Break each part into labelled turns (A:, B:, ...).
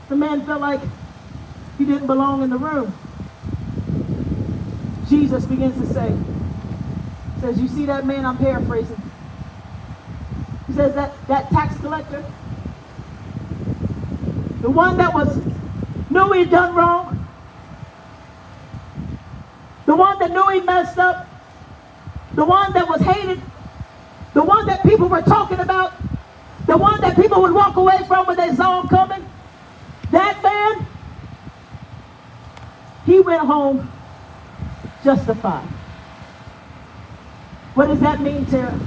A: The man felt like he didn't belong in the room. Jesus begins to say, says, you see that man, I'm paraphrasing. He says that tax collector, the one that knew he'd done wrong, the one that knew he messed up, the one that was hated, the one that people were talking about, the one that people would walk away from when they saw him coming, that man, he went home justified. What does that mean, Tara?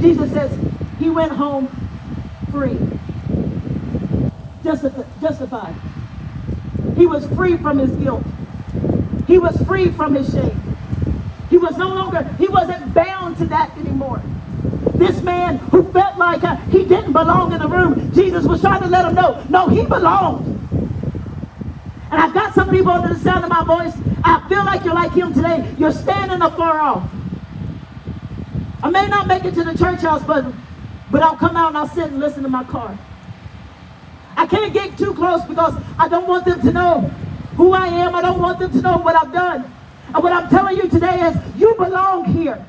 A: Jesus says he went home free. Justified. He was free from his guilt. He was free from his shame. He wasn't bound to that anymore. This man who felt like he didn't belong in the room, Jesus was trying to let him know, no, he belonged. And I've got some people under the sound of my voice, I feel like you're like him today. You're standing afar off. I may not make it to the church house, but I'll come out and I'll sit and listen to my car. I can't get too close because I don't want them to know who I am. I don't want them to know what I've done. And what I'm telling you today is you belong here.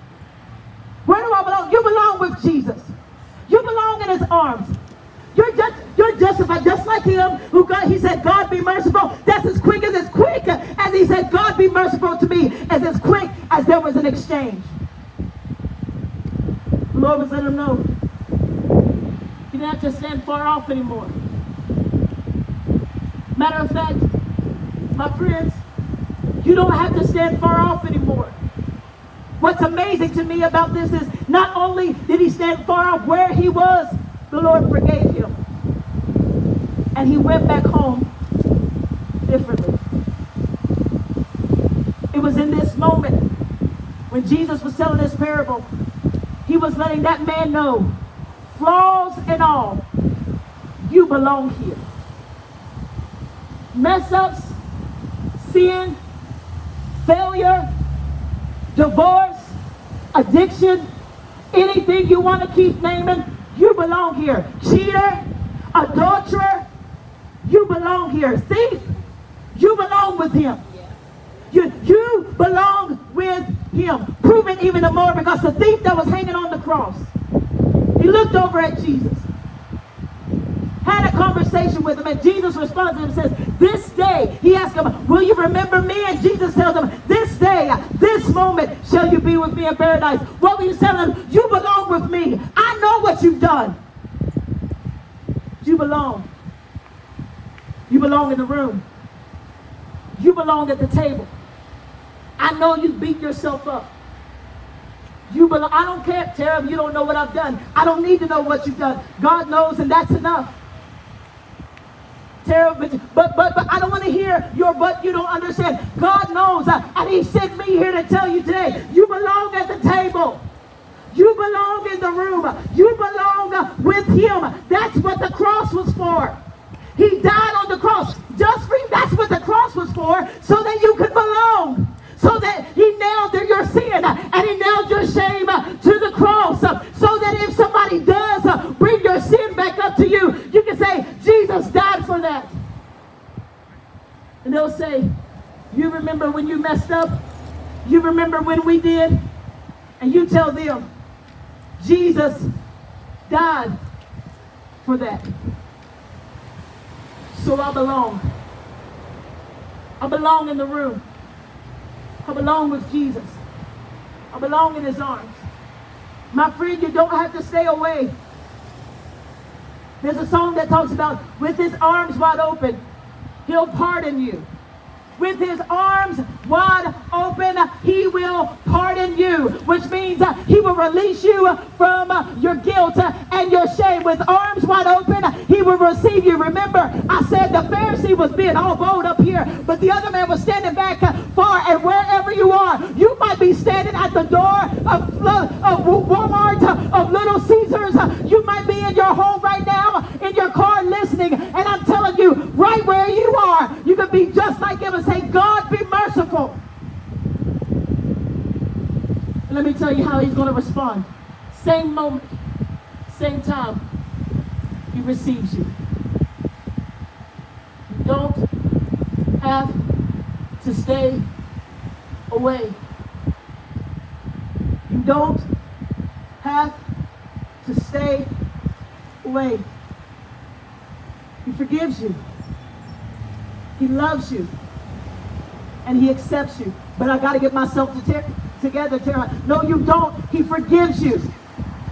A: Where do I belong? You belong with Jesus. You belong in his arms. You're justified, just like him he said, God be merciful. That's as quick as he said, God be merciful to me, as quick as there was an exchange. The Lord was letting him know you didn't have to stand far off anymore. Matter of fact, my friends, you don't have to stand far off anymore. What's amazing to me about this is not only did he stand far off where he was, the Lord forgave him. And he went back home differently. It was in this moment when Jesus was telling this parable, he was letting that man know, flaws and all, you belong here. Mess ups, sin, failure, divorce, addiction, anything you want to keep naming, you belong here. Cheater, adulterer, you belong here. Thief, you belong with him. You belong with him. Prove it even more because the thief that was hanging on the cross, he looked over at Jesus, had a conversation with him, and Jesus responds to him and says, this day, he asked him, will you remember me? And Jesus tells him, this day, this moment, shall you be with me in paradise. What were you telling him? You belong with me. I know what you've done. You belong. You belong in the room. You belong at the table. I know you beat yourself up. You belong. I don't care, Tara, if you don't know what I've done. I don't need to know what you've done. God knows, and that's enough. Tara, but I don't want to hear your but you don't understand. God knows, and he sent me here to tell you today, you belong at the table. You belong in the room. You belong with him. That's what the cross was for. He died on the cross just for you. That's what the cross was for, so that you could belong. So that he nailed your sin and he nailed your shame to the cross. So that if somebody does bring your sin back up to you, you can say, Jesus died for that. And they'll say, you remember when you messed up? You remember when we did? And you tell them, Jesus died for that. So I belong. I belong in the room. I belong with Jesus. I belong in his arms. My friend, you don't have to stay away. There's a song that talks about, with his arms wide open, he'll pardon you. With his arms wide open, he will pardon you, which means he will release you from your guilt and your shame. With arms wide open, he will receive you. Remember, I said the Pharisee was being all bold up here, but the other man was standing back far. And wherever you are, you might be standing at the door of Walmart, of Little Caesars. You might be in your home right now, in your car listening. And I'm telling you, right where you are, you can be just like him and say, God be merciful. And let me tell you how he's going to respond. Same moment, same time, he receives you. stay away. You don't have to stay away. He forgives you. He loves you. And he accepts you. But I got to get myself together, Tara. No, you don't. He forgives you.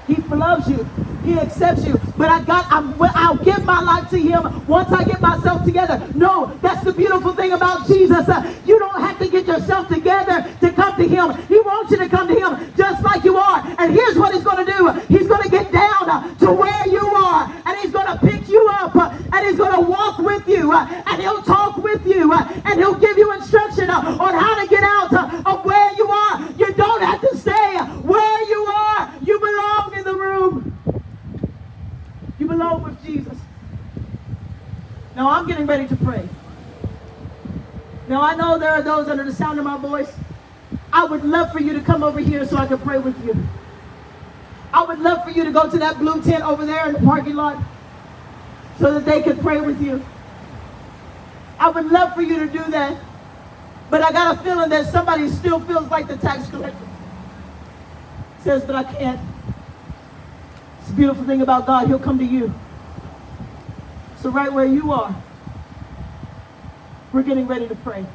A: He loves you. He accepts you. But I'll give my life to him once I get myself together. No, that's the beautiful thing about Jesus. You don't have to get yourself together to come to him. He wants you to come to him just like you are. And here's what he's going to do. He's going to get down to where you are. And he's going to pick you up. And he's going to walk with you. And he'll talk with you. And he'll give you instruction on how to get out of where you are. You don't have to stay where you are. You belong in the room. You belong with Jesus. Now I'm getting ready to pray. Now I know there are those under the sound of my voice. I would love for you to come over here so I can pray with you. I would love for you to go to that blue tent over there in the parking lot so that they could pray with you. I would love for you to do that. But I got a feeling that somebody still feels like the tax collector. Says, but I can't. It's the beautiful thing about God. He'll come to you. So right where you are, we're getting ready to pray.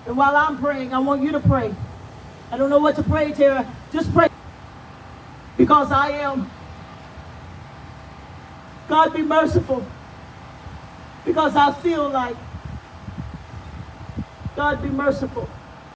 A: And while I'm praying, I want you to pray. I don't know what to pray, Tara. Just pray. Because I am. God, be merciful. Because I feel like. God, be merciful.